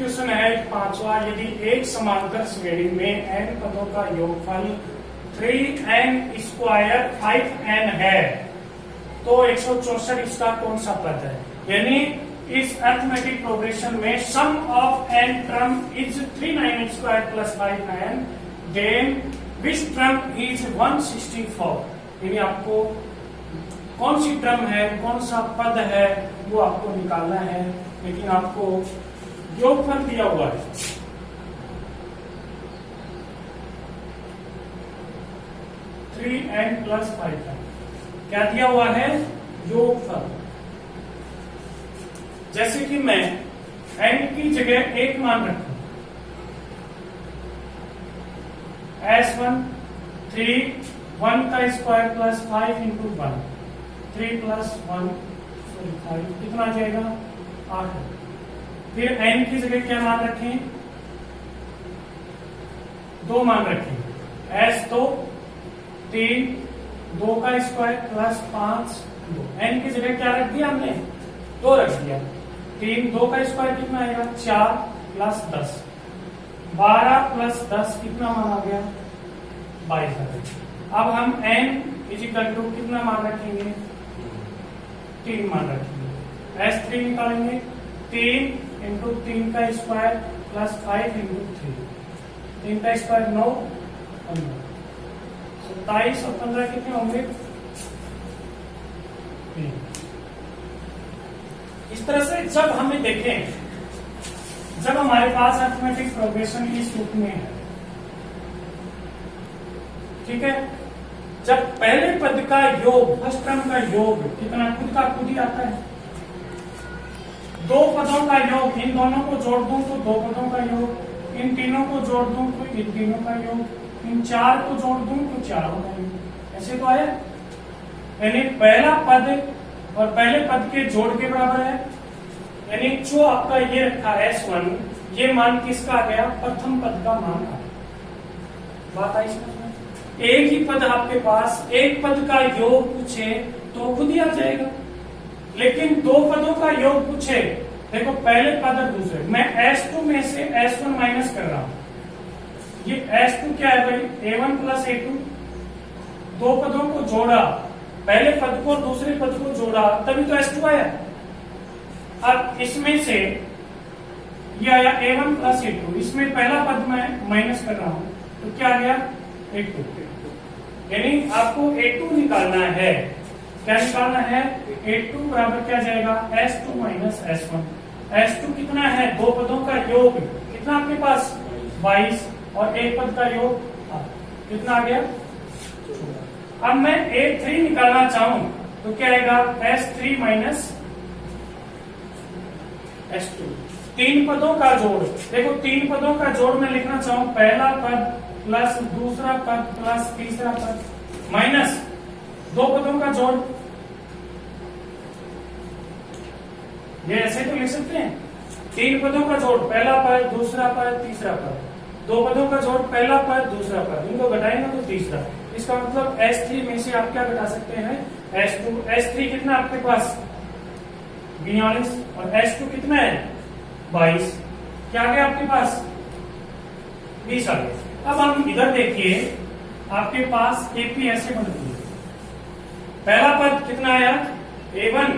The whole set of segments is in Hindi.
क्वेश्चन है पांचवा, यदि एक समांतर श्रेणी में n पदों का योगफल 3n स्क्वायर 5n है तो 164 इसका कौन सा पद है। यानी इस अरिथमेटिक प्रोग्रेशन में sum of n term is 3n square plus 5n, then which term is 164। यानी आपको कौन सी टर्म है, कौन सा पद है वो आपको निकालना है, लेकिन आपको योगफल दिया हुआ है। थ्री एन प्लस 5n क्या दिया हुआ है, योगफल। जैसे कि मैं n की जगह एक मान रखूं, S1 3 1 का स्क्वायर प्लस 5 इंटू 1, 3 प्लस 1 5 कितना आ जाएगा 8। फिर n की जगह क्या मान रखें, 2 मान रखें, S तो 3 2 का स्क्वायर प्लस 5 2, n की जगह क्या रख दिया हमने, 2 रख दिया। 3 2 का स्क्वायर कितना आएगा 4 प्लस 10, 12 प्लस 10 कितना मान आ गया 22। अब हम n इजिकल टू कितना मान रखेंगे, 3 मान रखेंगे। S3 निकालेंगे, 3 इंटू 3 का स्क्वायर प्लस 5 इंटू 3, 3 का स्क्वायर 9 15, 27 और 15 कितने होंगे 3। इस तरह से जब हमें देखें, जब हमारे पास अरिथमेटिक प्रोग्रेशन इस रूप में है, ठीक है, जब पहले पद का योग, फर्स्ट टर्म का योग कितना खुद का खुद ही आता है, दो पदों का योग, इन दोनों को जोड़ दूं तो दो पदों का योग, इन तीनों को जोड़ दूं तो इन तीनों का योग, इन 4 को जोड़ दूं तो 4 का योग। ऐसे तो आया, यानी पहला पद और पहले पद के जोड़ के बराबर है। यानी जो आपका ये रखा S1, ये मान किसका आ गया, प्रथम पद का मान आ गया। बात आई समझ में। एक ही पद आपके पास, एक पद का योग पूछे तो खुद ही आ जाएगा, लेकिन दो पदों का योग पूछे, देखो पहले पद और दूसरे, मैं S2 में से S1 माइनस कर रहा हूं। ये S2 क्या है भाई, A1 प्लस A2, दो पदों को जोड़ा, पहले पद को दूसरे पद को जोड़ा तभी तो S2 आया। अब इसमें से ये आया A1 प्लस A2, इसमें पहला पद मैं माइनस कर रहा हूं तो क्या आ गया A2। यानी आपको A2 निकालना है, क्या निकालना है, A2 बराबर क्या जाएगा S2 माइनस S1। S2 कितना है, दो पदों का योग कितना आपके पास 22 और एक पद का योग कितना आ गया। अब मैं A3 निकालना चाहूं तो क्या आएगा S3 माइनस S2, तीन पदों का जोड़। देखो तीन पदों का जोड़ में लिखना चाहूं, पहला पद प्लस दूसरा पद प्लस तीसरा पद माइनस दो पदों का जोड़, ये ऐसे तो लिख सकते हैं। तीन पदों का जोड़, पहला पद दूसरा पद तीसरा पद, दो पदों का जोड़, पहला पद दूसरा पद, इनको घटाएंगे तो तीसरा। इसका मतलब S3 में से आप क्या घटा सकते हैं, S2। S3 कितना आपके पास 42 और S2 कितना है 22, क्या आ गया आपके पास 20 आ गया। अब हम इधर देखिए, आपके पास AP ऐसे बनती है, पहला पद कितना आया A1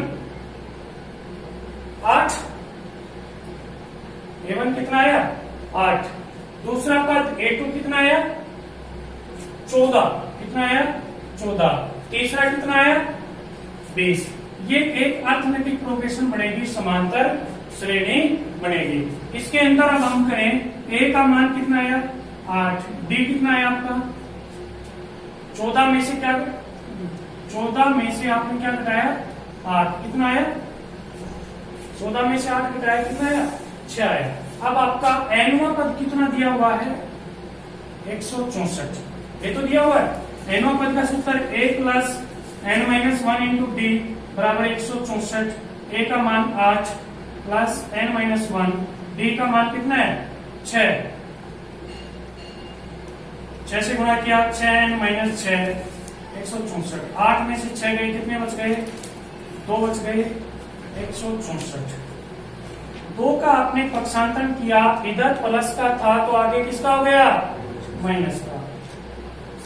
8, A1 कितना आया 8, दूसरा पद A2 कितना आया 14, कितना आया 14, तीसरा कितना आया 20। ये एक अरिथमेटिक प्रोग्रेशन बनेगी, समांतर श्रेणी बनेगी। इसके अंदर अब हम करें, A का मान कितना आया 8, D कितना आया आपका 14 में से क्या, 14 में से आपने क्या घटाया 8, कितना आया 14 में से 8 घटाया कितना आया 6 आया। अब आपका nवां पद कितना दिया हुआ है 164, ये तो दिया हुआ है। nवां पद का सूत्र A plus n minus 1 into D बराबर 164, A का मान 8 प्लस n माइनस 1, D का मान कितना है 6, 6 से गुणा किया 6n माइनस 6 164, 8 में से 6 गए कितने बच गए 2 बच गए 164। 2 का आपने पक्षांतरण किया, इधर प्लस का था तो आगे किसका हो गया, माइनस का।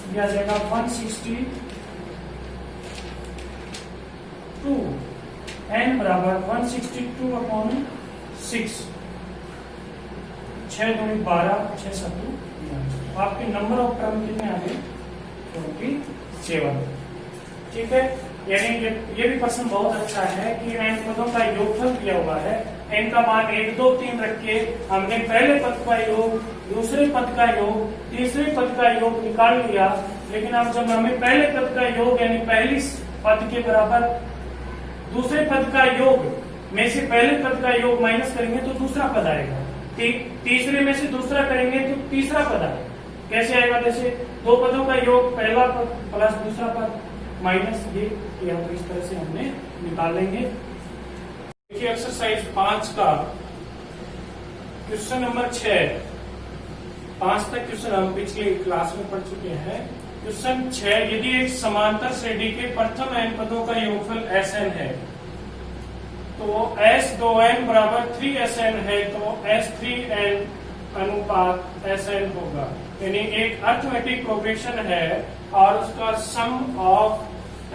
दिया जाएगा 162 n बराबर 162/6, 6 दूनी 12, 6 सत्तू, आपके नंबर ऑफ टर्म कितने आ गए, 27। ठीक है, यानी ये भी प्रश्न बहुत अच्छा है कि n पदों का योगफल दिया हुआ है, n का मान 1 2 3 रख के हमने पहले पद का योग, दूसरे पद का योग, तीसरे पद का योग निकाल लिया। लेकिन अब जब हमें पहले पद का योग यानी पहली पद के बराबर दूसरे पद का योग में से पहले पद का योग माइनस करेंगे तो दूसरा पद आएगा, तीसरे में से दूसरा करेंगे तो तीसरा पद आएगा। कैसे आएगा, जैसे 2 पदों का योग पहला पद प्लस दूसरा पद माइनस ये, या तो इस तरह से हमने निकाल लेंगे। देखिए एक्सरसाइज 5 का क्वेश्चन नंबर 6, 5 तक क्वेश्चन हम पिछले क्लास में पढ़ चुके हैं। क्वेश्चन 6, यदि एक समांतर श्रेणी के प्रथम n पदों का योगफल Sn है तो S2n बराबर 3Sn है तो S3n अनुपात Sn होगा। यानी एक अर्थमेटिक प्रोग्रेशन है और उसका sum of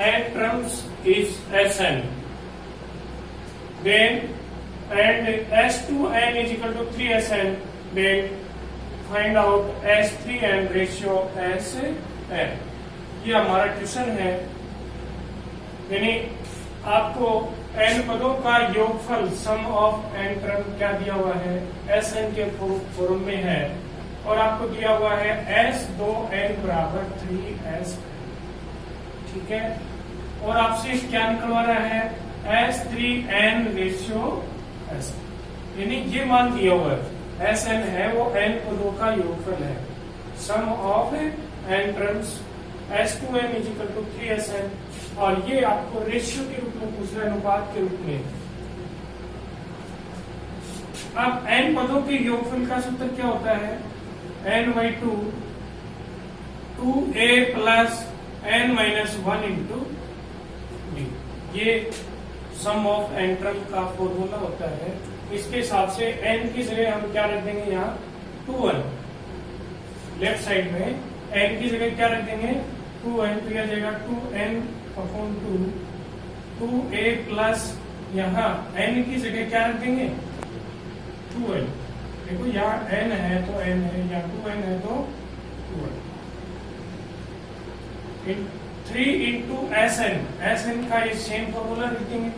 n terms is Sn, then and S2n is equal to 3Sn, then find out S3n ratio Sn। ये हमारा क्वेश्चन है, यानी आपको n पदों का योगफल सम ऑफ n टर्म क्या दिया हुआ है, Sn के फॉर्म में है और आपको दिया हुआ है S2n बराबर 3S। ठीक है, और आपसे क्या निकलवा रहा है, S3n रेशियो S, यानी ये मान दिया हुआ है Sn है वो n पदों का योगफल है, sum of n terms S2n is equal to 3Sn, और ये आपको रेशियो के रूप में पूछ रहा है, अनुपात के रूप में। अब n पदों के योगफल का सूत्र क्या होता है, n/2 2a plus n minus 1 into d, ये सम ऑफ n टर्म का फॉर्मूला होता है। इसके हिसाब से n की जगह हम क्या रख देंगे, यहाँ 2n, लेफ्ट साइड में n की जगह क्या रख देंगे, 2n, तो यह जाएगा 2n/2 2a प्लस यहाँ n की जगह क्या रख देंगे, 2n। देखो यहाँ n है तो n है, यहाँ 2n है तो 2n। 3 इंटू Sn, Sn का ये सेम फॉर्मूला लिख देंगे,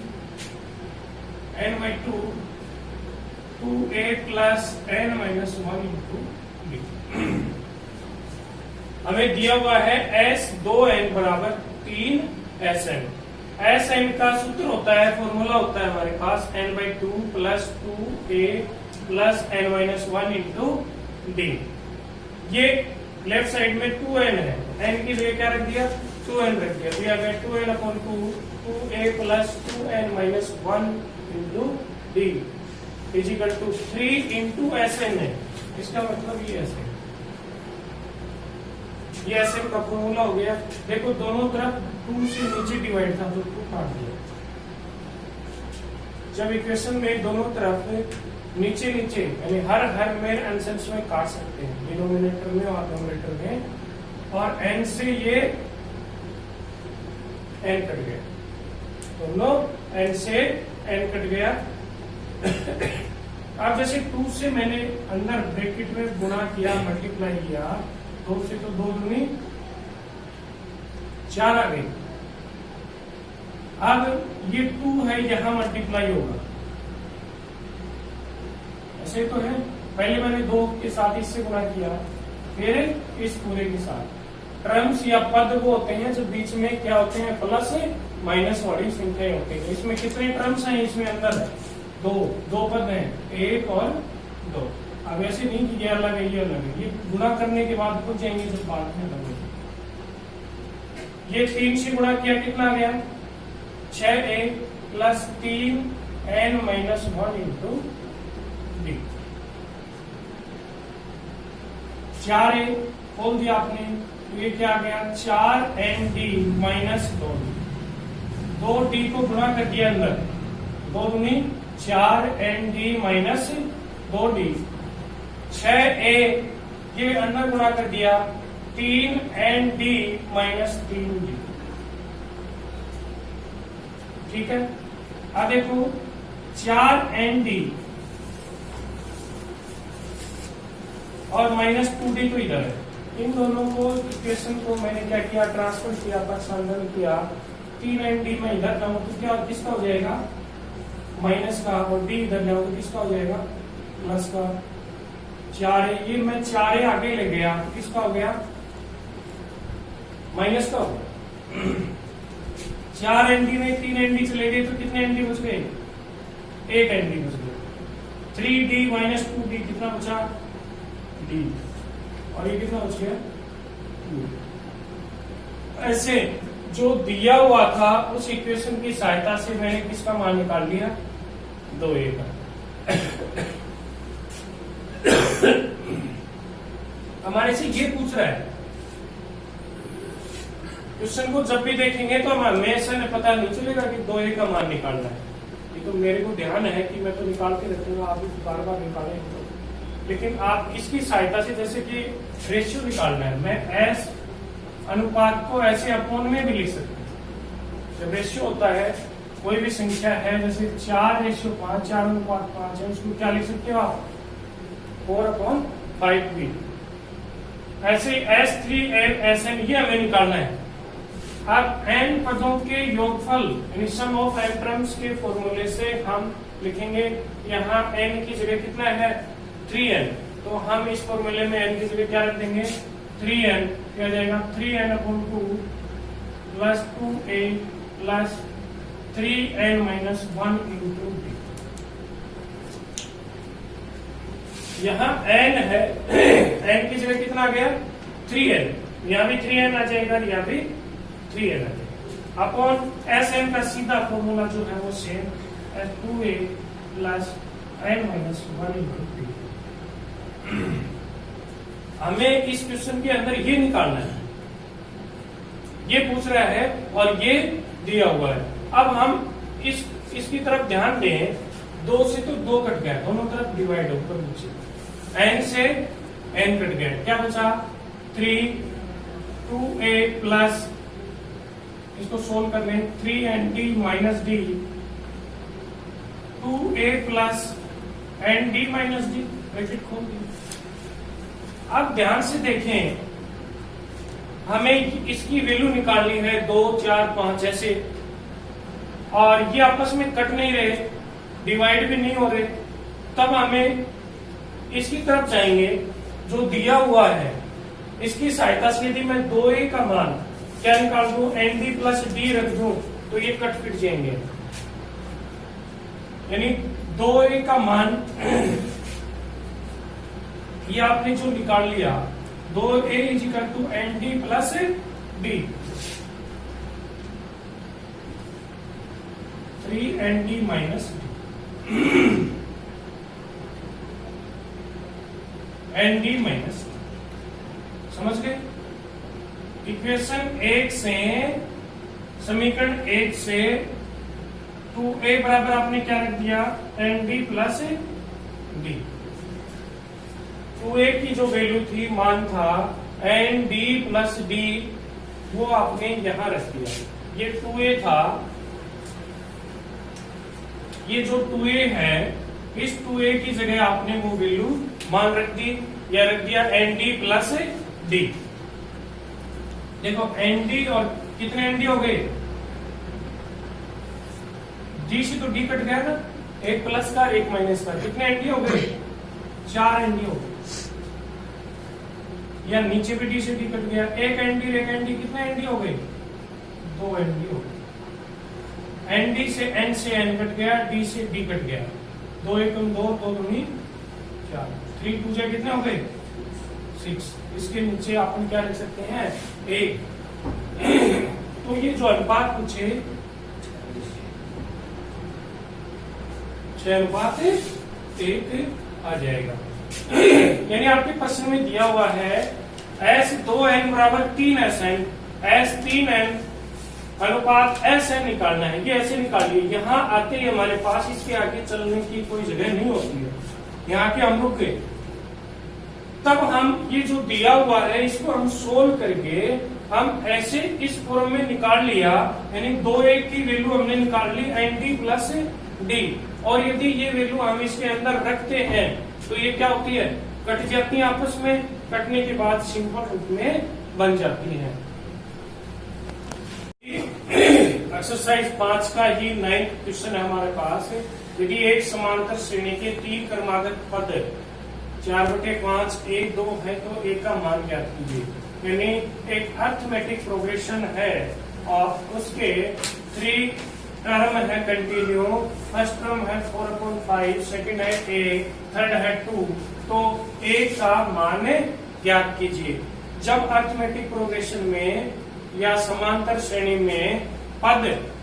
n/2 2a plus n minus 1 into d। हमें दिया हुआ है S2n बराबर 3Sn। Sn का सूत्र होता है, फॉर्मूला होता है हमारे पास n/2 plus 2a plus n minus 1 into d। ये लेफ्ट साइड में 2n है, n की जगह क्या रख दिया, 2n रख दिया, दिया गया 2n/2 2a plus 2n minus 1 into d is equal to 3 into Sn है। इसका मतलब ये Sn, ये Sn का फॉर्मूला हो गया। देखो दोनों तरफ 2 से नीचे डिवाइड था तो 2 काट दिया। जब इक्वेशन में दोनों तरफ नीचे नीचे यानी हर मेन आंसर्स में काट सकते हैं, डिनोमिनेटर में और न्यूमरेटर में, और n से ये n कट गया, दोनों n से n कट गया। अब जैसे 2 से मैंने अंदर ब्रैकेट में गुणा किया, मल्टीप्लाई किया, 2 से तो 2 दूनी 4 आ गई। अब ये 2 है, यहां मल्टीप्लाई होगा, ऐसे तो है। पहले मैंने 2 के साथ इससे गुणा किया, फिर इस पूरे के साथ। टर्म्स या पद वो होते हैं जो बीच में क्या होते हैं, प्लस माइनस वाली संख्याएं होती है। इसमें कितने टर्म्स हैं, इसमें अंदर है 2 पद हैं, 1 और 2। अब ऐसे नहीं कि ये अलग है ये अलग है, ये गुणा करने के बाद कुछ जाएंगे जब बाद में अलग होगी। ये 3 से गुणा किया, कितना आ गया, 6a plus 3n minus 1 into d। 4a खोल दिया आपने, तो ये क्या आ गया, 4nd माइनस 2d। 2d को गुणा कर दिया अंदर, 2 दूनी 4ND माइनस 2D, 6A ये अंदर गुणा कर दिया 3ND माइनस 3D। ठीक है, अब देखो 4ND और माइनस 2D तो इधर है, इन दोनों को इक्वेशन को मैंने क्या किया, ट्रांसफर किया, प्रतिस्थापन किया। 3ND में इधर जाऊं तो क्या किसका हो जाएगा, माइनस का, और D इधर जाऊं तो किसका हो जाएगा, प्लस का। 4 ये मैं 4 आगे ले गया तो किसका हो गया, माइनस का हो गया। 4ND में 3ND चले गए तो कितने ND बच गए, 1ND बच गए। 3D माइनस 2D कितना बचा, D, और ये कितना बच गया, 2। ऐसे जो दिया हुआ था उस इक्वेशन की सहायता से मैंने किसका मान निकाल लिया, 2A का। हमारे से ये पूछ रहा है, क्वेश्चन को जब भी देखेंगे तो हमें ऐसा पता नहीं चलेगा कि 2A का मान निकालना है। ये तो मेरे को ध्यान है कि मैं तो निकाल के रखूंगा, आप बार बार निकालेंगे, लेकिन आप इसकी सहायता से, जैसे कि रेशियो निकालना है, मैं एस अनुपात को ऐसे अपोन में भी लिख सकते हैं। जब रेशियो होता है कोई भी संख्या है, जैसे 4:5, 4:5 है, उसको क्या लिख सकते हो आप, 4/5 भी। ऐसे S3L ये हमें निकालना है। अब n पदों के योगफल यानी सम ऑफ n टर्म्स के फॉर्मूले से हम लिखेंगे, यहाँ n की जगह कितना है, 3n, तो हम इस फॉर्मूले में n की जगह क्या रख देंगे, 3n, क्या जाएगा 3n/2 plus 2a plus 3n minus 1 into b। यहाँ n है, n की जगह कितना आ गया, 3n, यहाँ भी 3n आ जाएगा, यहाँ भी 3n आ जाएगा। अपॉन Sn का सीधा फॉर्मूला जो है वो same, 2a plus n minus 1 into b। हमें इस क्वेश्चन के अंदर ये निकालना है, ये पूछ रहा है और ये दिया हुआ है। अब हम इसकी तरफ ध्यान दें, 2 से तो 2 कट गया, दोनों तरफ डिवाइड ऊपर नीचे, n से n कट गया, क्या बचा 3, 2a प्लस, इसको सोल्व कर लें, 3ND minus D, 2a plus ND minus D, bracket खोल दी। अब ध्यान से देखें, हमें इसकी वैल्यू निकालनी है 2, 4, 5 ऐसे, और ये आपस में कट नहीं रहे, डिवाइड भी नहीं हो रहे, तब हमें इसकी तरफ जाएंगे जो दिया हुआ है, इसकी सहायता से यदि मैं 2a का मान क्या निकाल दूं, ND प्लस D रख दूं तो ये कट फिट जाएंगे, यानी 2a का मान ये आपने जो निकाल लिया, 2a इक्वल टू ND प्लस D, 3ND minus D, ND minus D। समझ गए? इक्वेशन 1 से, समीकरण 1 से 2a बराबर आपने क्या रख दिया, ND प्लस D। 2a की जो वैल्यू थी, मान था ND प्लस D, वो आपने यहां रख दिया। ये 2a था, ये जो 2a है, इस 2a की जगह आपने वो वैल्यू मान रख दी, या रख दिया ND प्लस D। देखो ND और कितने ND हो गए, D से तो D कट गया ना, एक प्लस का एक माइनस का, कितने ND हो गए, 4 ND हो गए, या नीचे भी D से D कट गया, एक ND कितने ND हो गए, 2 ND हो गए। ND से N कट गया, D से D कट गया, 2 एकम 2, 2 दूनी 4, 3 2 जा कितने हो गए, 6। इसके नीचे अपन क्या लिख सकते हैं, 1। तो ये जो अनुपात पूछे, 6:1 आ जाएगा। यानी आपके प्रश्न में दिया हुआ है S2n बराबर 3SN, S3n अनुपात ऐसे निकालना है, ये ऐसे निकालिए। यहाँ आते ही हमारे पास इसके आगे चलने की कोई जगह नहीं होती है, यहाँ के हम रुक गए। तब हम ये जो दिया हुआ है इसको हम सोल्व करके हम ऐसे इस फॉर्म में निकाल लिया, यानी 2a की वैल्यू हमने निकाल ली nd प्लस डी। और यदि ये वैल्यू हम इसके अंदर रखते हैं तो ये क्या होती है, कट जाती है आपस में, कटने के बाद सिंपल रूप में बन जाती है। एक्सरसाइज 5 का ही 9th क्वेश्चन है हमारे पास। यदि एक समांतर श्रेणी के 3 क्रमागत पद 4/5 1 2 है तो एक का मान ज्ञात कीजिए। यानी एक अर्थमेटिक प्रोग्रेशन है और उसके 3 टर्म है कंटिन्यू। फर्स्ट टर्म है 4/5, सेकंड है a, थर्ड है 2, तो a का मान ज्ञात कीजिए। जब अर्थमेटिक प्रोग्रेशन में या समांतर श्रेणी में पद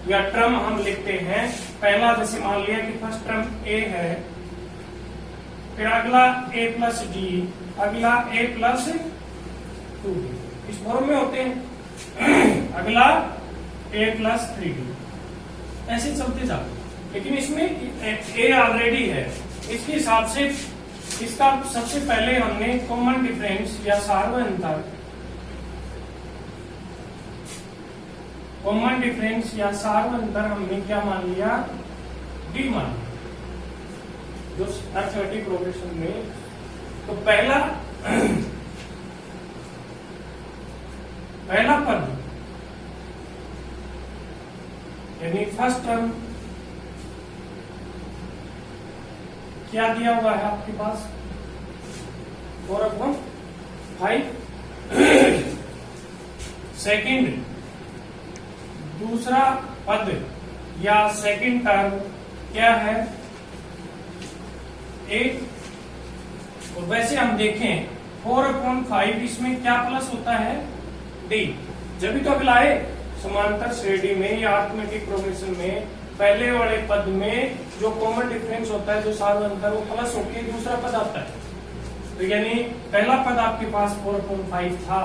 या टर्म हम लिखते हैं, पहला जैसे मान लिया कि फर्स्ट टर्म a है, फिर अगला a प्लस डी, अगला a प्लस 2d, इस फॉर्म में होते हैं। अगला a प्लस 3d, ऐसे चलते जाते। लेकिन इसमें a ऑलरेडी है, इसके हिसाब से इसका सबसे पहले हमने कॉमन डिफरेंस या सार्वअंतर, कॉमन डिफरेंस या सार्वअंतर हमने क्या मान लिया, डी मान लिया जो अर्थमेटिक प्रोग्रेशन में। तो पहला पद यानी फर्स्ट टर्म क्या दिया हुआ है आपके पास, 4/5। सेकंड दूसरा पद या सेकंड टर्म क्या है, 8। और वैसे हम देखें 4/5 इसमें क्या प्लस होता है, डी। जब भी तो अगला आए समांतर श्रेणी में या अर्थमेटिक प्रोग्रेशन में पहले वाले पद में जो कॉमन डिफरेंस होता है, जो सार्वअंतर, वो प्लस होकर दूसरा पद आता है। तो यानी पहला पद आपके पास 4/5 था,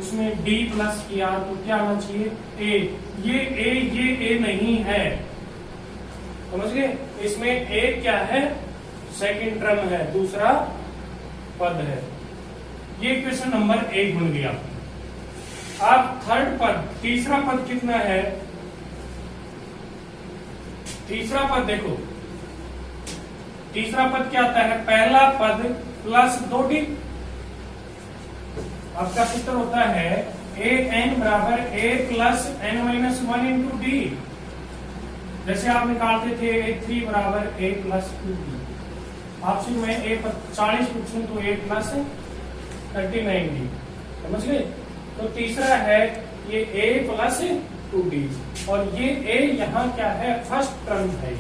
उसमें डी प्लस किया तो क्या आना चाहिए, ए। ये ए नहीं है, समझ गए। इसमें ए क्या है, सेकंड टर्म है, दूसरा पद है। ये क्वेश्चन नंबर 1 बन गया। अब थर्ड पद, तीसरा पद कितना है, तीसरा पद देखो, तीसरा पद क्या आता है, पहला पद प्लस 2d। आपका सूत्र होता है a n बराबर a plus n-1 into D. जैसे आप निकालते थे a3 बराबर a प्लस 2d। आपसे मैं a 40 पूछूं तो a प्लस 39d, समझ गए। तो तीसरा है ये a प्लस 2d और ये a यहाँ क्या है, फर्स्ट टर्म है,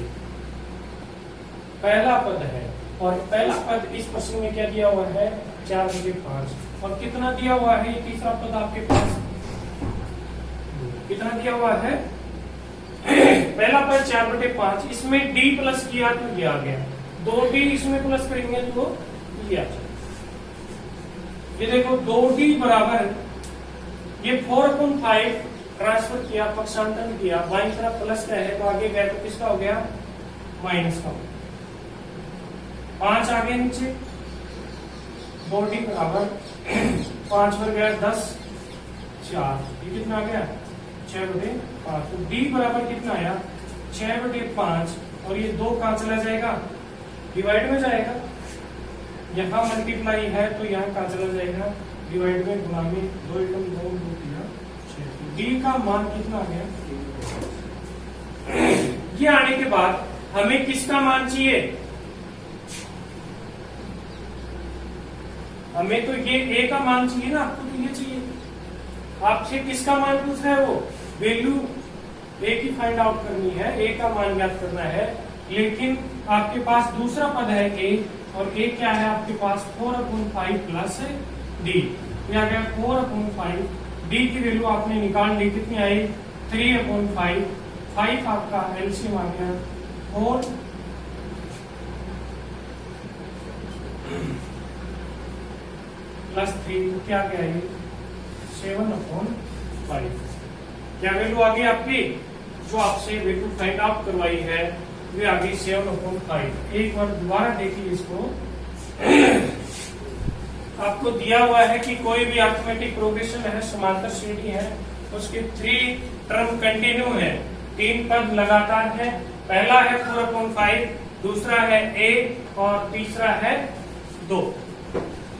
पहला पद है। और पहला पद इस प्रश्न में क्या दिया हुआ है, 4/5। और कितना दिया हुआ है ये तीसरा पद आपके पास, कितना दिया हुआ है, पहला पद 4/5, इसमें d प्लस किया तो ये आ गया, 2d इसमें प्लस करेंगे तो ये आ जाएगा। ये देखो 2d बराबर ये 4/5 ट्रांसफर किया, पक्षांतरण किया, बाईं तरफ प्लस का है तो आगे गया तो किसका हो गया, माइनस का हो गया। 5 आ गया नीचे, 2d बराबर 5 पर गया 10, 4, ये कितना आ गया, 6/5। तो d बराबर कितना आया, 6/5। और ये 2 कहां चला जाएगा, डिवाइड में जाएगा। यहाँ मल्टीप्लाई है तो यहाँ कहां चला जाएगा, डिवाइड में, गुणा में, 2 एकम 2 2 3 6। डी का मान कितना आ गया। ये आने के बाद हमें किसका मान चाहिए, हमें तो ये ए का मान चाहिए ना, आपको तो ये चाहिए। आपसे किसका मान पूछ रहा है, वो वैल्यू ए की फाइंड आउट करनी है, ए का मान ज्ञात करना है। लेकिन आपके पास दूसरा पद है ए, और ए क्या है आपके पास 4/5 प्लस डी। आ गया 4/5, डी की वैल्यू आपने निकाल ली, कितनी आई 3/5। 5 आपका एलसीएम आ गया 4 प्लस 3, क्या क्या है 7/5। क्या वैल्यू आ गई आपकी, जो आपसे वैल्यू फाइंड आउट करवाई है वे आ गई 7/5। एक बार दोबारा देखिए इसको। आपको दिया हुआ है कि कोई भी अरिथमेटिक प्रोग्रेशन है, समांतर श्रेणी है, उसके 3 टर्म कंटिन्यू है, 3 पद लगातार है। पहला है 4/5, दूसरा है a और तीसरा है 2।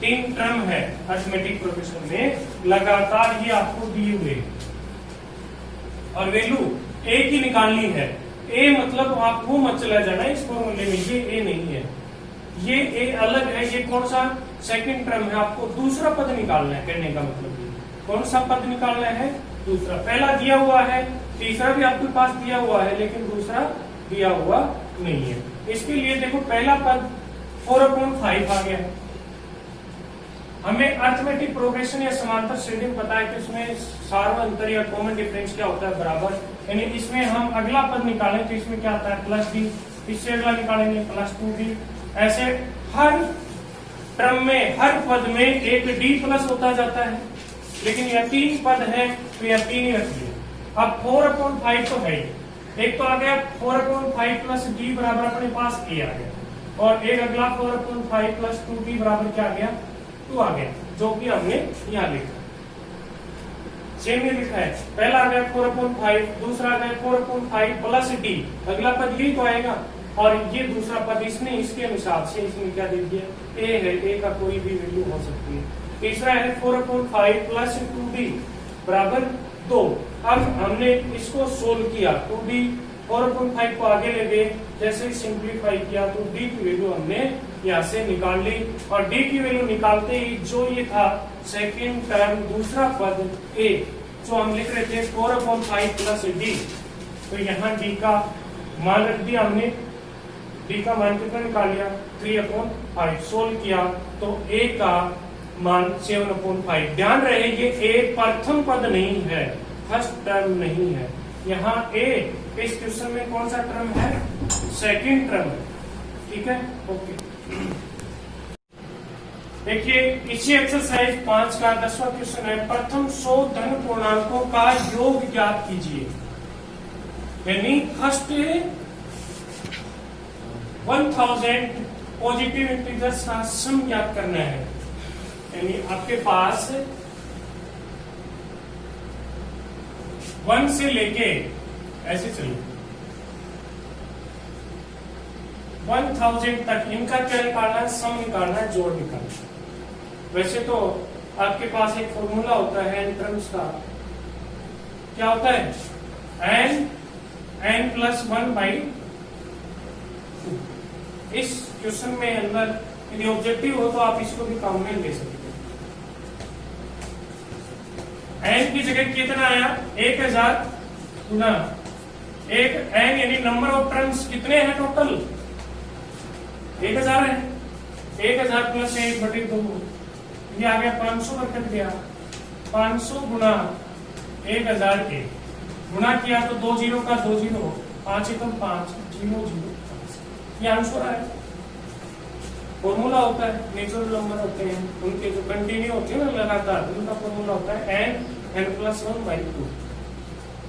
3 टर्म है अरिथमेटिक प्रोग्रेशन में लगातार, ये आपको दिए हुए और वैल्यू a की निकालनी है। a मतलब आपको मत चला जाना इस फॉर्मूले में, ये a नहीं है, ये a अलग है। ये कौन सा सेकंड टर्म है, आपको दूसरा पद निकालना है। कहने का मतलब ये कौन सा पद निकालना है, दूसरा। पहला दिया हुआ है, तीसरा भी आपके पास दिया हुआ है, लेकिन दूसरा दिया हुआ नहीं है। इसके लिए देखो पहला पद 4/5 आ गया। हमें अरिथमेटिक प्रोग्रेशन या समांतर श्रेणी में पता है कि उसमें सार्वअंतर या कॉमन डिफरेंस क्या होता है, बराबर। यानी इसमें हम अगला पद निकालें तो इसमें क्या आता है +b, इससे अगला निकालेंगे +2b। ऐसे हर टर्म में, हर पद में एक d प्लस होता जाता है, लेकिन यह 3 पद है तो यह 3 ही रखिए। अब 4/5 तो है ही, एक तो आ गया 4/5 प्लस d बराबर अपने पास a आ गया, और एक अगला 4/5 प्लस 2d बराबर क्या आ गया, 2 आ गया, जो कि हमने यहाँ लिखा सेम ही लिखा है। पहला आ गया 4/5, दूसरा आ गया 4/5 प्लस d, अगला पद यही तो आएगा, और ये दूसरा पद इसने इसके अनुसार से इसमें क्या दे दिया, a है, a का कोई भी वैल्यू हो सकती है। तीसरा है 4/5 प्लस 2d बराबर 2। अब हमने इसको सोल्व किया, 2d 4/5 को आगे ले गए, जैसे सिंप्लीफाई किया तो d की वैल्यू हमने यहाँ से निकाल ली, और d की वैल्यू निकालते ही जो ये था सेकेंड टर्म दूसरा पद a, जो हम लिख रहे थे 4/5 प्लस d, तो यहाँ d का मान रख दिया हमने। d का मान कितना निकाल लिया, 3/5। सोल्व किया तो a का मान 7/5। ध्यान रहे ये a प्रथम पद नहीं है, फर्स्ट टर्म नहीं है। यहाँ a इस क्वेश्चन में कौन सा टर्म है, सेकंड टर्म है। ठीक है, ओके। देखिए इसी एक्सरसाइज 5 का 10वां क्वेश्चन है, प्रथम 100 धन पूर्णांकों का योग ज्ञात कीजिए। यानी फर्स्ट 1000 पॉजिटिव इंटीजर्स का सम ज्ञात करना है। यानी आपके पास 1 से लेके ऐसे चलिए 1000 तक इनका क्या निकालना है, सम निकालना है, जोड़ निकालना है। वैसे तो आपके पास एक फॉर्मूला होता है n टर्म्स का, क्या होता है n + 1/2। इस क्वेश्चन में अंदर यदि ऑब्जेक्टिव हो तो आप इसको भी काम में ले सकते हैं। n की जगह कितना आया, 1000 गुना एक n, यानी नंबर ऑफ टर्म्स कितने हैं टोटल, 1000 है। 1000 प्लस 1/2, ये आ गया 500 पर कट गया। 500 गुना 1000 के गुना किया तो 2 0 का 2 0, 5 एकम 5, 0 0 5, ये आंसर है। फॉर्मूला होता है, नेचुरल नंबर होते हैं उनके जो कंटिन्यू होते हैं ना लगातार, उनका फॉर्मूला होता है n + 1/2।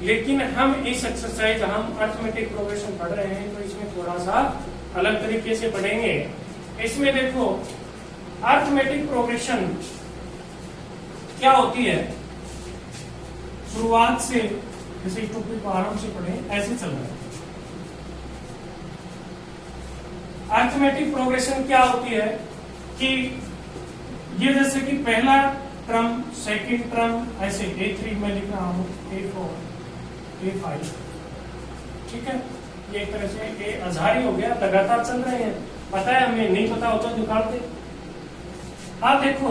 लेकिन हम इस एक्सरसाइज, हम अरिथमेटिक प्रोग्रेशन पढ़ रहे हैं तो इसमें थोड़ा सा अलग तरीके से पढ़ेंगे। इसमें देखो अरिथमेटिक प्रोग्रेशन क्या होती है, शुरुआत से जैसे इस टॉपिक को आराम से पढ़ें, ऐसे चल रहा है। अरिथमेटिक प्रोग्रेशन क्या होती है कि ये जैसे कि पहला टर्म, सेकंड टर्म, ऐसे A3 में लिख रहा हूं, A4, A5, ठीक है। ये एक तरह से A आजारी हो गया, लगातार चल रहे हैं, पता है हमें, नहीं पता होता निकालते। आप देखो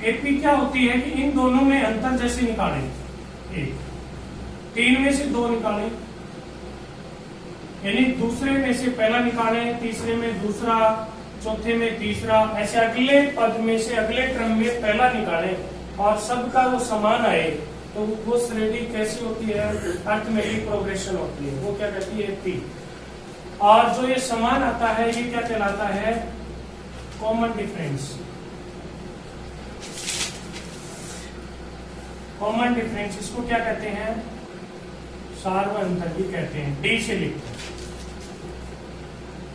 AP क्या होती है कि इन दोनों में अंतर जैसे निकालें, 3 में से 2 निकालें, यानी दूसरे में से पहला निकालें, तीसरे में दूसरा, चौथे में तीसरा, ऐसे अगले पद में से अगले क्रम में पहला निकालें और सबका वो समान आए तो वो श्रेणी कैसी होती है, अरिथमेटिक प्रोग्रेशन होती है। वो क्या कहती है, P। और जो ये समान आता है ये क्या कहलाता है, कॉमन डिफरेंस। कॉमन डिफरेंस, इसको क्या कहते हैं, सार्व अंतर भी कहते हैं, डी से लिखते हैं।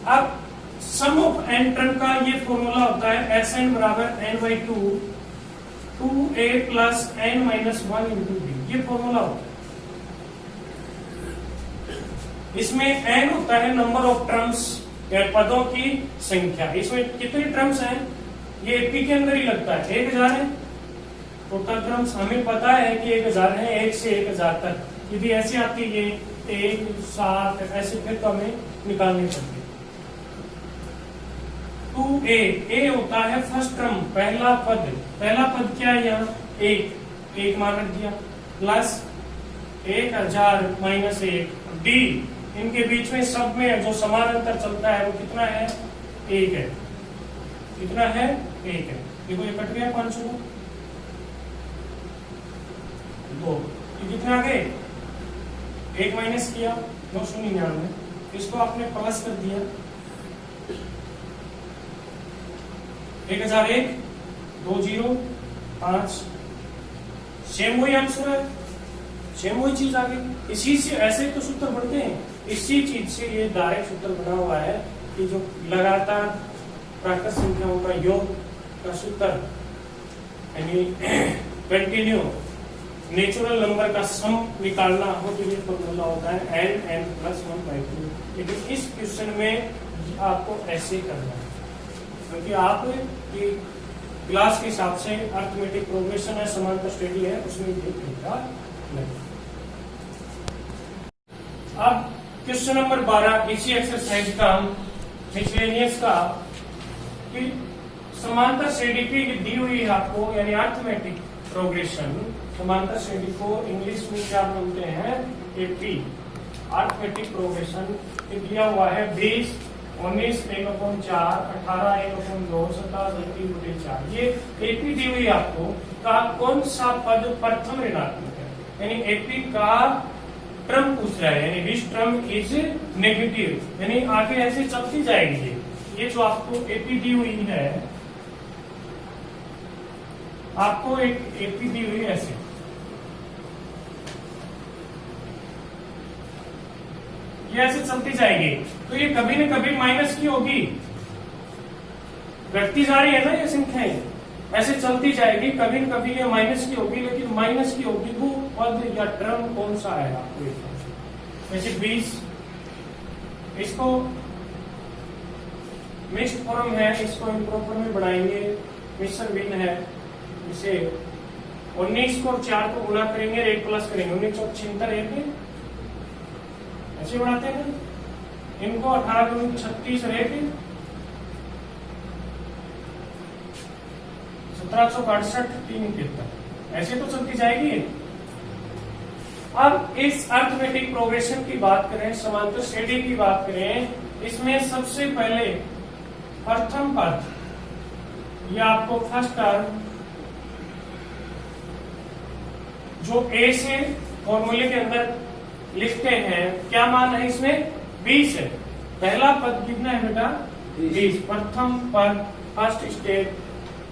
अब सम ऑफ एन टर्म का ये फॉर्मूला होता है एस एन बराबर N by two, two A plus N minus one into B, ये फॉर्मूला होता है। इसमें एन होता है नंबर ऑफ टर्म्स, पदों की संख्या। इसमें कितने टर्म्स हैं, ये एपी के अंदर ही लगता है, 1000 है टोटल टर्म्स। हमें पता है कि 1000 है, 1 से 1000 तक। यदि ऐसे आती है 1, 7 ऐसे, फिर तो हमें निकालनी पड़ती है। 2a, a होता है फर्स्ट टर्म, पहला पद। पहला पद क्या है यहाँ, 1 मान रख दिया, प्लस 1000 माइनस 1, डी इनके बीच में सब में जो समान अंतर चलता है वो कितना है, 1 है। कितना है, 1 है। देखो ये कट गया 500 को 2, ये कितना आ गए, 1 माइनस किया 999, इसको आपने प्लस कर दिया 1001, 205, सेम वही आंसर है, सेम वही चीज आ गई। इसी से ऐसे तो सूत्र बनते हैं, इसी चीज से ये डायरेक्ट सूत्र बना हुआ है कि जो लगातार प्राकृत संख्याओं का योग का सूत्र यानी कंटिन्यू नेचुरल नंबर का सम निकालना हो तो ये फॉर्मूला होता है n प्लस 1/2। लेकिन इस क्वेश्चन में आपको ऐसे करना है, क्योंकि आप की क्लास के हिसाब से अर्थमेटिक प्रोग्रेशन है, समांतर स्टडी है, उसमें ये तरीका नहीं। अब क्वेश्चन नंबर 12 इसी एक्सरसाइज का मिसलेनियस का कि समांतर श्रेणी की दी हुई है आपको, यानी अर्थमेटिक प्रोग्रेशन। समांतर श्रेणी को इंग्लिश में क्या बोलते हैं, एपी, अर्थमेटिक प्रोग्रेशन। दिया हुआ है 20, 19, 1/4, 18, 1/2, 27, 3/4। ये एपी दी हुई आपको का कौन सा पद प्रथम ऋणात्मक है, यानी एपी का टर्म पूछ रहा है, यानी विच टर्म इज नेगेटिव, यानी आगे ऐसे चलती जाएगी। ये जो आपको एपी दी हुई है, आपको एक एपी दी हुई है ऐसे, ये ऐसे चलती जाएगी, तो ये कभी न कभी माइनस की होगी, घटती जा रही है ना ये संख्याएं, ऐसे चलती जाएगी, कभी न कभी ये माइनस की होगी। लेकिन माइनस की होगी वो पद या टर्म कौन सा है आपको, जैसे 20, इसको मिक्स्ड फॉर्म है, इसको इम्प्रॉपर में बढ़ाएंगे, मिश्र भिन्न है। इसे 19 को 4 को गुणा करेंगे, 1 प्लस करेंगे, 1976 ऐसे बढ़ाते हैं। इनको 18 को 36 रहेगी, 1768, 373 ऐसे तो चलती जाएगी। अब इस अर्थमेटिक प्रोग्रेशन की बात करें, समांतर श्रेणी की बात करें, इसमें सबसे पहले प्रथम पद, या आपको फर्स्ट टर्म जो ए से फॉर्मूले के अंदर लिखते हैं, क्या मान है इसमें, 20 है। पहला पद कितना है बेटा, 20, प्रथम पद फर्स्ट स्टेप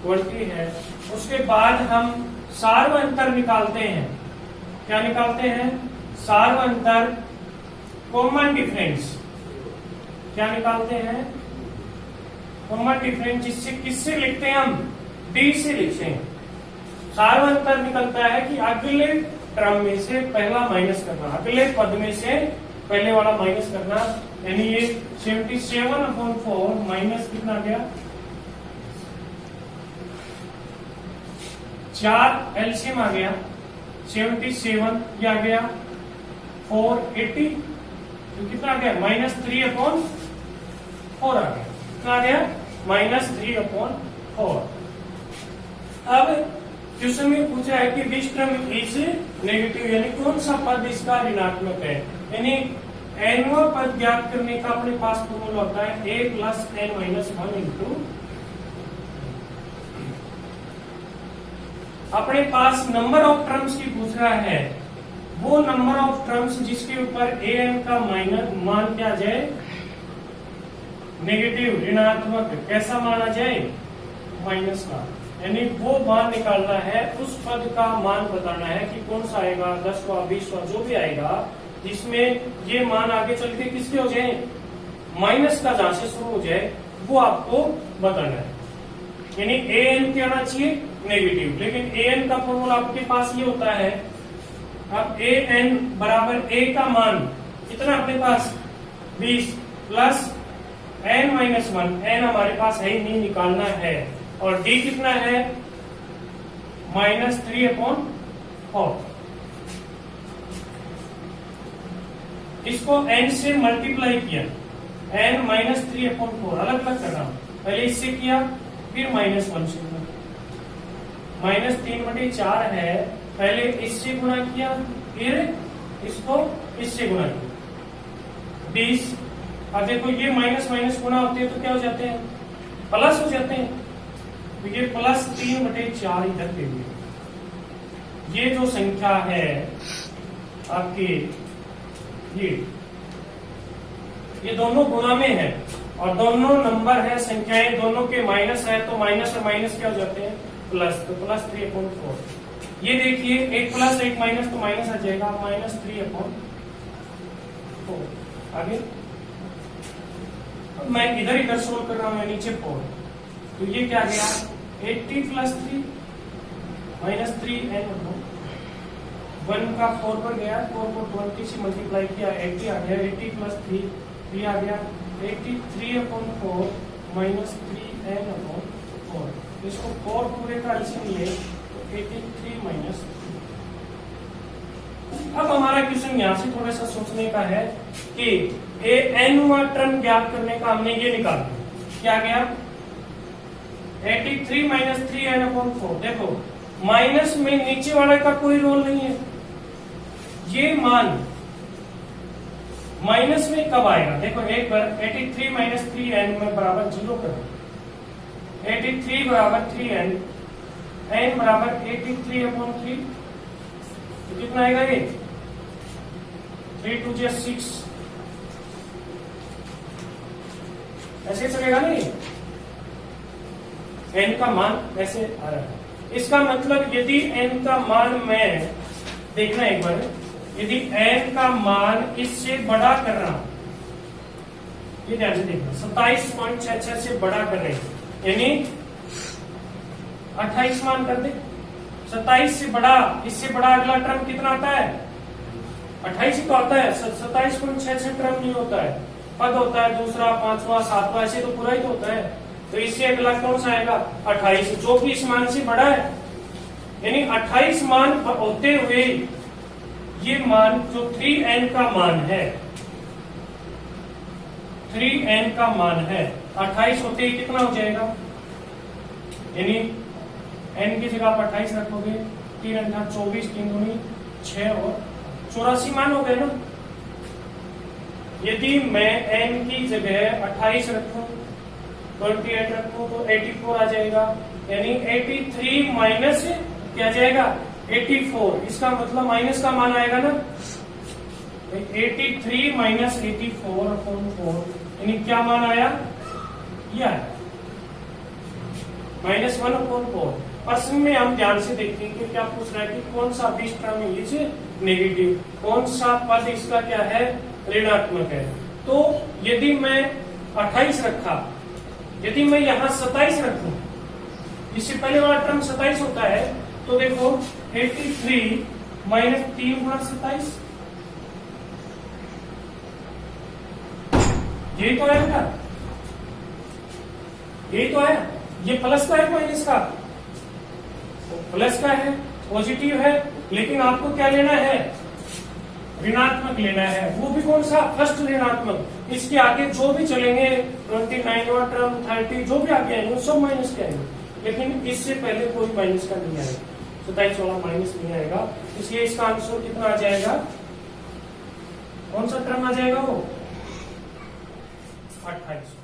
20 है। उसके बाद हम सार्व अंतर निकालते हैं, क्या निकालते हैं, सार्व अंतर, कॉमन डिफरेंस, क्या निकालते हैं, कॉमन डिफरेंस, जिससे किससे लिखते हैं हम, डी से लिखते हैं। सार्व अंतर निकलता है कि अगले टर्म में से पहला माइनस करना, अगले पद में से पहले वाला माइनस करना, यानी ये 77/4 माइनस कितना गया, 4 एलसीएम आ गया 77, ये आ गया 480, तो कितना आ गया, -3/4 आ गया, कितना आ गया, -3/4। अब क्वेश्चन में पूछा है कि विच टर्म इज नेगेटिव, यानी कौन सा पद इसका ऋणात्मक है, यानी एनवा पद ज्ञात करने का अपने पास फॉर्मूला होता है a plus n minus 1 into, अपने पास नंबर ऑफ टर्म्स की पूछ रहा है, वो नंबर ऑफ टर्म्स जिसके ऊपर an का माइनस मान क्या जाए, नेगेटिव ऋणात्मक, कैसा माना जाए, माइनस का। यानी वो मान निकालना है, उस पद का मान बताना है कि कौन सा आएगा, 10वां 20वां जो भी आएगा, जिसमें ये मान आगे चल के किसके हो जाए, माइनस का जहां से शुरू हो जाए, वो आपको बताना है। यानी ए एन क्या आना चाहिए, नेगेटिव। लेकिन ए एन का फॉर्मूला आपके पास ये होता है, अब ए एन बराबर ए का मान कितना अपने पास 20 प्लस एन माइनस 1, एन हमारे पास है ही नहीं, निकालना है, और डी कितना है -3/4। इसको n से मल्टीप्लाई किया, n -3/4 अलग अलग कर रहा हूं, पहले इससे किया फिर -1 से -3/4 है, पहले इससे गुणा किया फिर इसको इससे गुणा किया 20। अब देखो ये माइनस माइनस गुणा होते हैं तो क्या हो जाते हैं, प्लस हो जाते हैं, तो ये +3/4 इधर दे दिए। ये जो संख्या है आपकी, ये दोनों गुणा में है और दोनों नंबर है, संख्याएं दोनों के माइनस है, तो माइनस और माइनस क्या हो जाते हैं, प्लस, तो +3/4। ये देखिए एक प्लस एक माइनस, तो माइनस आ जाएगा -3/4। आगे अब मैं इधर इधर सोल्व कर रहा हूं, नीचे 4, तो ये क्या गया 80 + 3 -3n 1 का 4 पर गया, 4 को 20 से मल्टीप्लाई किया, 80 आ गया, 80 + 3 आ गया 83/4 -3n/4। इसको 4 पूरे का इसीलिए तो 83 अब हमारा क्वेश्चन यहाँ से थोड़ा सा सोचने का है कि ए एनवां टर्म ज्ञात करने का हमने ये निकाला, क्या गया 83 -3n/4। देखो माइनस में नीचे वाले का कोई रोल नहीं है, ये मान माइनस में कब आएगा, देखो एक बार 83 - 3n में बराबर 0 करो, 83 बराबर 3n, n बराबर 83/3, तो कितना आएगा ये 3 2 6, ऐसे चलेगा नहीं, n का मान ऐसे आ रहा है। इसका मतलब यदि n का मान, मैं देखना एक बार, यदि n का मान इससे बड़ा कर रहा हूं, ये ध्यान से देखना, 27.66 से बड़ा कर रहे हैं, यानी 28 मान कर दे, 27 से बड़ा, इससे बड़ा अगला टर्म कितना आता है 28 ही तो आता है, 27.66 टर्म नहीं होता है, पद होता है दूसरा, पांचवा, सातवां, ऐसे तो पूरा ही तो होता है, तो इससे अगला कौन सा आएगा 28, जो कि इस मान से बड़ा है, यानी 28 मान होते हुए ये मान जो 3n का मान है, 3n का मान है, 28 होते ही कितना हो जाएगा, यानी n की जगह आप 28 रखोगे, 3 × 24, 3 दूनी 6 और 84 मान हो गए ना। यदि मैं n की जगह 28 रखूं, 28 रखूं तो 84 आ जाएगा, यानी 83 माइनस क्या जाएगा 84, इसका मतलब माइनस का मान आएगा ना, 83 - 84/4, यानी क्या मान आया, यह -1/4। प्रश्न में हम ध्यान से देखेंगे कि क्या पूछ रहा है कि कौन सा 20 टर्म है ये नेगेटिव, कौन सा पद इसका क्या है ऋणात्मक है। तो यदि मैं 28 रखा, यदि मैं यहाँ 27 रखूं, इससे पहले वाला टर्म 27 होता है, तो देखो 83 - 3 × 27, यही तो है बेटा, यही तो है, ये प्लस का है माइनस का, प्लस का है, पॉजिटिव है, लेकिन आपको क्या लेना है ऋणात्मक लेना है, वो भी कौन सा फर्स्ट ऋणात्मक। इसके आगे जो भी चलेंगे 29वां टर्म 30 जो भी आगे आएंगे सब माइनस के आएंगे, लेकिन इससे पहले कोई माइनस का नहीं आएगा, 27 वाला माइनस नहीं आएगा, इसलिए इसका आंसर कितना आ जाएगा, कौन सा टर्म आ जाएगा वो 28।